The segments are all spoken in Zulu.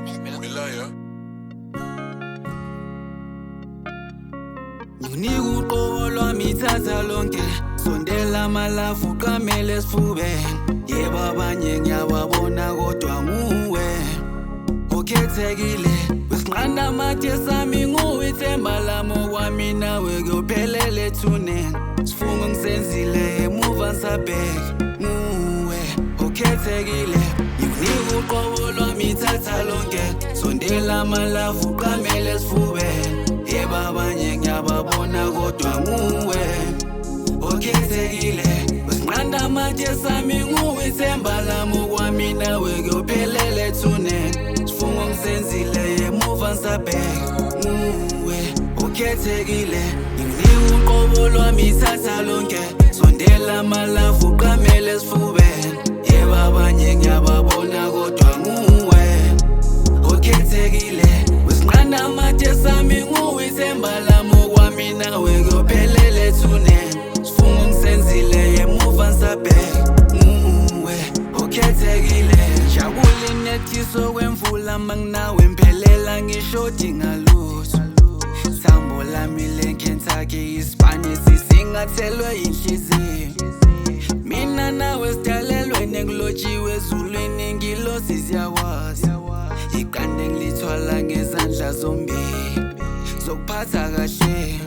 Milaya. Nginika uqobo lwami thatha lonke, sondela malafu qamele esifubeni. Yebo abanye ngiyababona kodwa nguwe okhethekile. Wesinqanda amathe sami nguwe, ithemba lami okwami nawe kuyophelela ethuneni. Sifungo ngisenzile emuva ngisabheka, nguwe okhethekile. Nginika uqobo lwami thatha lonke, sondela amalafu qamele esifubeni. Yebo abanye ngiyababona kodwa nguwe okhethekile. Wesinqanda amathe sami nguwe, ithemba lami okwami nawe kuyophelela ethuneni. Sifungo ngisenzile emuva ngisabheka, nguwe okhethekile. Nginika uqobo lwami thatha lonke, sondela amalafu qamele esifubeni. Yebo abanye ngiyababona kodwa nguwe okhethekile. Wesinqanda amathe sami nguwe, ithemba lami okwami nawe kuyophelela ethuneni. Sifungo ngisenzile emuva ngisabheka, nguwe okhethekile. Jabule nethiso kwemvula manginawe mphelela ngishodi ngalutho. Thambo lami leNkentucky iSpanish sisingathelwe inhliziyo. Mina nawe sidalelwe nekulotshiwe ezulwini, ngilosi siyakwazi. Iqande ngilithwala ngezandla zombili, zokuphatha kahle.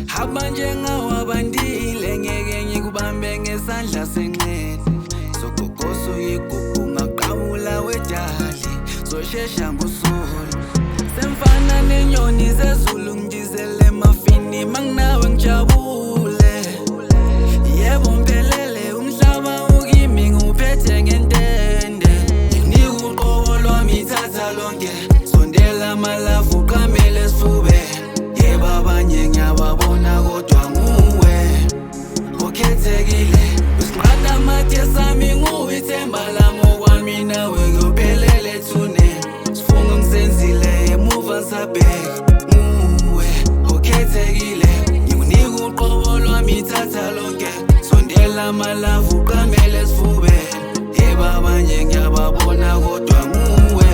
Hamba njengawabandile, ngeke ngikubambe ngesandla senxele. Sogogoso yigugu ngaqawula wedali, zoshesha ngusulu. Semfana nenyoni zezulu ngidizele emafini, manginawe ngijabule. Yebo mphelele umhlaba ukimi nguphethe ngentende. Nginika uqobo lwami thatha lonke, sondela amalafu qamele esifubeni. Yebo abanye ngiyababona kodwa nguwe okhethekile. Wesinqanda amathe sami nguwe, ithemba lami okwami nawe kuyophelela ethuneni. Sifungo ngisenzile emuva ngisabheka, nguwe okhethekile. Nginika uqobo lwami thatha lonke, sondela amalafu qamele esifubeni. Yebo abanye ngiyababona kodwa nguwe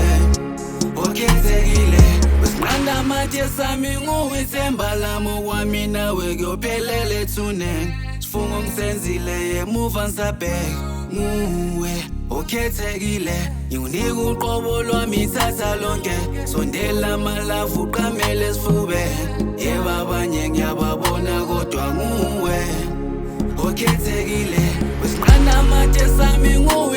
okhethekile. Wesinqanda amathe sami nguwe, ithemba lami okwami nawe kuyophelela ethuneni. Sifungo ngisenzile emuva ngisabheka, nguwe okhethekile. Nginika uqobo lwami thatha lonke, sondela amalafu qamele esifubeni. Yebo abanye ngiyababona kodwa nguwe okhethekile. Wesinqanda amathe sami nguwe,